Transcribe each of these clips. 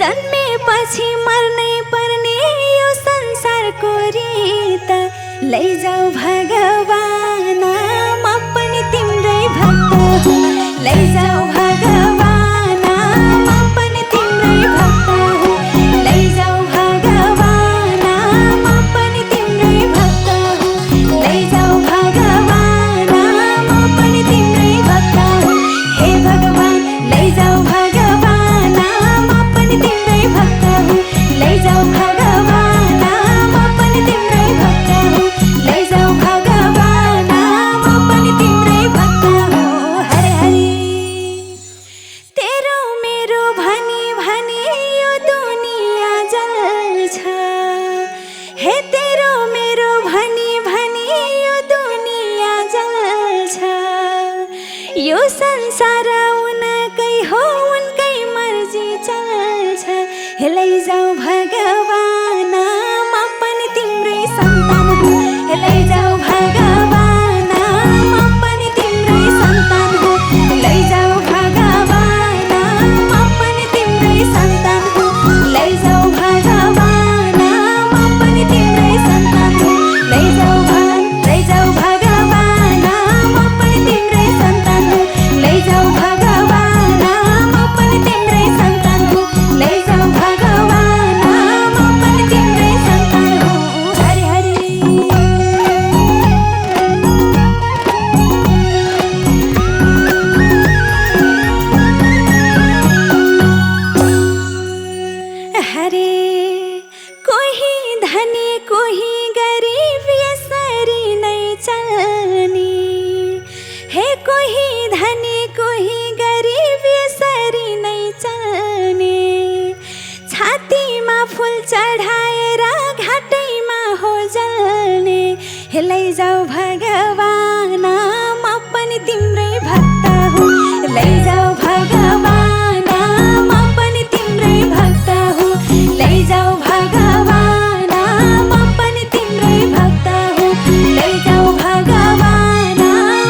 जन्मेपछि मर्नै पर्ने यो संसारको रीत लैजाऊ भगवान म पनि तिम्रै भक्त हुँ लैजाऊ भगवान म पनि तिम्रै भक्त हुँ लैजाऊ भगवान म पनि तिम्रै भक्त हुँ लैजाऊ भगवान म पनि तिम्रै भक्त हुँ हे भगवान लैजाऊ भगवान म पनि तिम्रै भक्त हुँ लैजाऊ भगवान म पनि तिम्रै भक्त हुँ लैजाऊ भगवान म पनि तिम्रै भक्त हुँ हरे हरे तेरो मेरो भनी भनी यो दुनिया जल्छ हे तेरो मेरो भनी भनी यो दुनिया जल्छ यो संसार उनकै हो उनकै मर्जी चल्छ हे लैजाऊ भगवान म पनि तिम्रै सन्तान हुँ हे लैजाऊ भगवान म पनि तिम्रै सन्तान हुँ लैजाऊ भगवान म पनि तिम्रै सन्तान हुँ लैजाऊ भगवान म पनि तिम्रै सन्तान हुँ लैजाऊ भगवान म पनि तिम्रै सन्तान हुँ लैजाऊ भगवान म पनि तिम्रै सन्तान हुँ लैजाऊ भगवान म पनि तिम्रै सन्तान हुँ हरे हरे हरे कोही धनी कोही गरीब यसरी नै चल्ने हे कोही धनी कोही गरीब यसरी नै चल्ने छातीमा फुल चढाएर घाटैमा हो जल्ने हे लैजाऊ भगवान म पनि तिम्रै भक्त हुँ लैजाऊ भगवान म पनि तिम्रै भक्त हुँ लैजाऊ भगवान म पनि तिम्रै भक्त हुँ लैजाऊ भगवान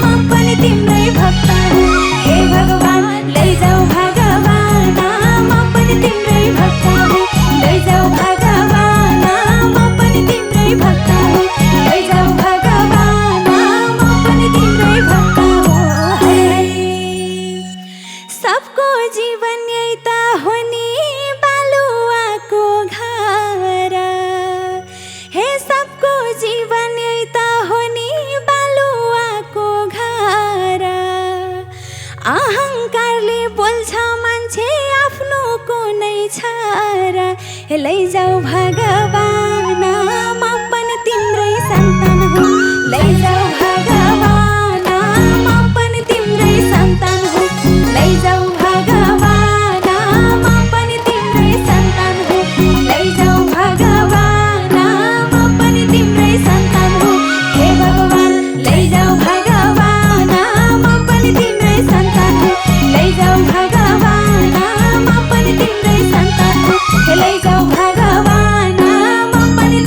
म पनि तिम्रै भक्त हुँ हे भगवान लैजाऊ भगवान म पनि तिम्रै भक्त हुँ लैजाऊ भगवान म पनि तिम्रै भक्त हुँ लैजाऊ भगवान म पनि तिम्रै भक्त हुँ हरे हरे सबको जीवन यही त हो नि बालुवाको घर हे सबको जीवन यही त हो नि बालुवाको घर अहङ्कारले बोल्छ मान्छे आफ्नो कुनै छ र हे लैजाऊ भगवान म पनि तिम्रै सन्तान हुँ लैजाऊ भगवान म पनि तिम्रै सन्तान हुँ लैजाऊ भगवान म पनि तिम्रै सन्तान हुँ लैजाऊ भगवान म पनि तिम्रै सन्तान हुँ हे भगवान लैजाऊ भगवान म पनि तिम्रै सन्तान हुँ लैजाऊ भगवान म पनि तिम्रै सन्तान हुँ हे लैजाऊ भगवान म पनि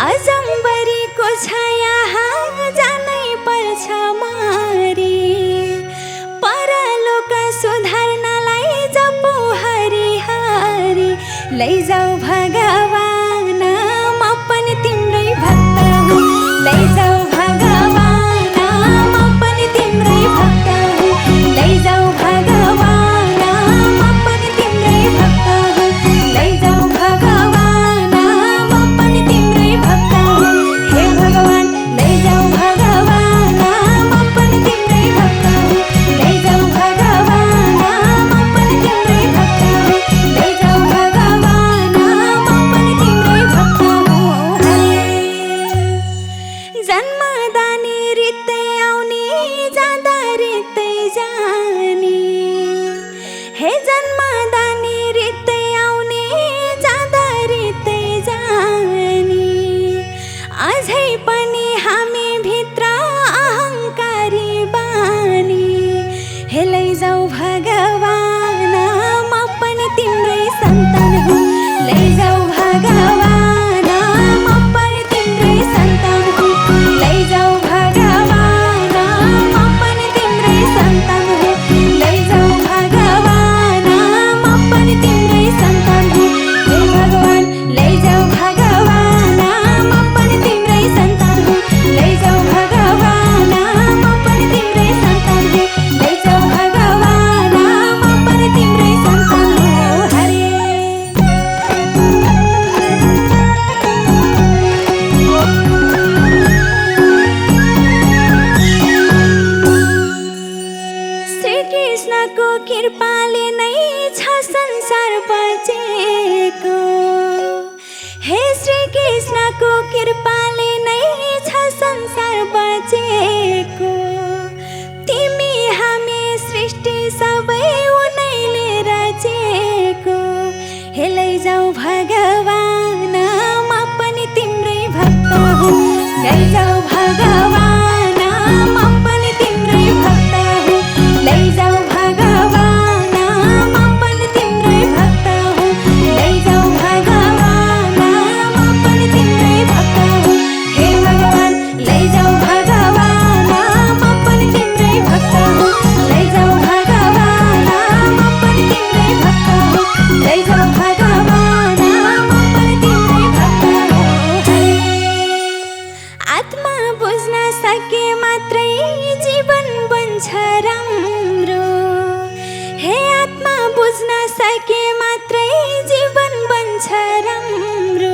अजम्बरीको छाया जानै पर्छ मारी परलोक सुधार्नलाई जपो हरि हरि लैजाऊ भगवान म पनि तिम्रै भक्त हुँ लैजाऊ भगवान म पनि तिम्रै भक्त हुँ लैजाऊ भगवान म पनि तिम्रै भक्त हुँ लैजाऊ भगवान म पनि तिम्रै भक्त हुँ हे भगवान लैजाऊ भगवान म पनि तिम्रै भक्त हुँ लैजाऊ भगवान म पनि तिम्रै भक्त हुँ लैजाऊ भगवान म पनि तिम्रै भक्त हुँ जन्मदानी रित्तै आउने जाँदा रित्तै जाने हे जन्मदानी रित्तै आउने जाँदा रित्तै जाने अझै पनि हामी भित्र अहङ्कारी बानी हे लैजाऊ भगवान म पनि तिम्रै सन्तान हुँ लैजाऊ भगवान म पनि तिम्रै सन्तान हुँ लैजाऊ भगवान म पनि तिम्रै सन्तान हुँ लैजाऊ भगवान म पनि तिम्रै सन्तान हुँ हे भगवान लैजाऊ भगवान म पनि तिम्रै सन्तान हुँ लैजाऊ भगवान म पनि तिम्रै सन्तान हुँ लैजाऊ भगवान म पनि तिम्रै सन्तान हुँ हरे श्री कृष्णको कृपाले नै छ संसार बचेको हे श्री कृष्णको कृपाले नै छ संसार बचेको तिमी हामी सृष्टि सबै उनैले रचेको हे लैजाऊ भगवान म पनि तिम्रै भक्त हुँ लैजाऊ भगवान म पनि तिम्रै भक्त हुँ लैजाऊ भगवान म पनि तिम्रै भक्त हुँ लैजाऊ भगवान म पनि तिम्रै भक्त हुँ हे भगवान लैजाऊ भगवान म पनि तिम्रै भक्त हुँ लैजाऊ भगवान म पनि तिम्रै भक्त हुँ लैजाऊ भगवान म पनि तिम्रै भक्त हुँ हरे आत्मा बुझ्न सके मात्रै जीवन बन्छ राम्रो हे आत्मा बुझ्न सके मात्रै जीवन बन्छ राम्रो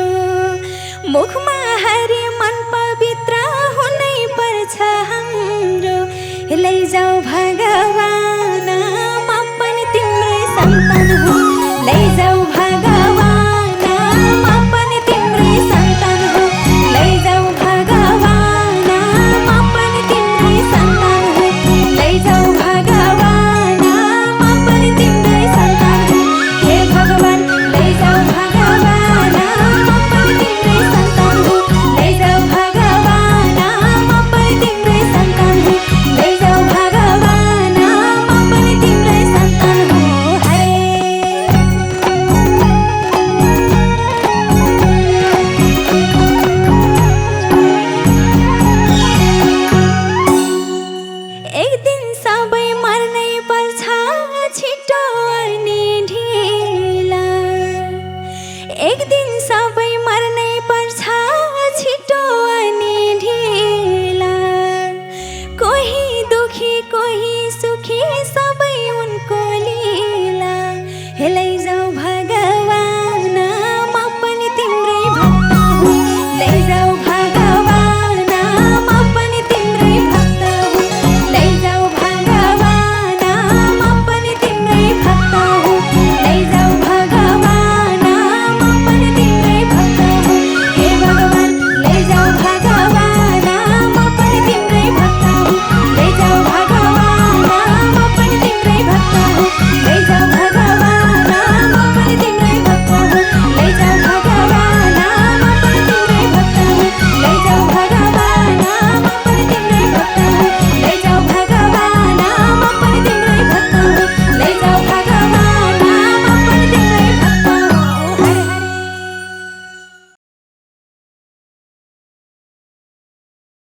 मुखमा हरि मन पवित्र हुनै पर्छ हाम्रो लैजाऊ भगवान म पनि तिम्रै सन्तान हुँ लैजाऊ